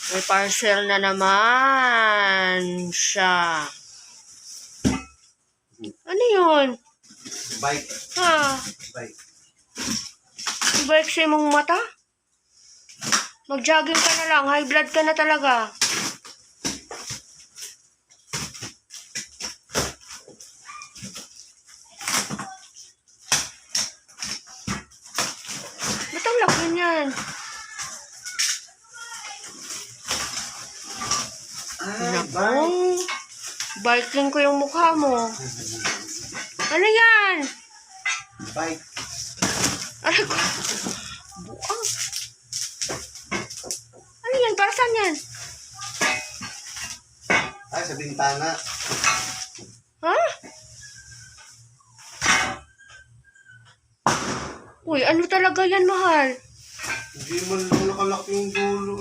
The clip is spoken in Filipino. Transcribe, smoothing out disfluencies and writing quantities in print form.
May parcel na naman siya. Ano yun? Bike. Ha? Bike. Bike sa imong mata? Mag-jogging ka na lang. High blood ka na talaga. Ba't ang laki niyan? Naku. Biking ko yung mukha mo. Ano yan? Bike. Aray ko. Buang. Ano yan? Para saan yan? Ay, sa bintana. Ha? Uy, ano talaga yan, mahal? Hindi man lang nakalaki yung dulo.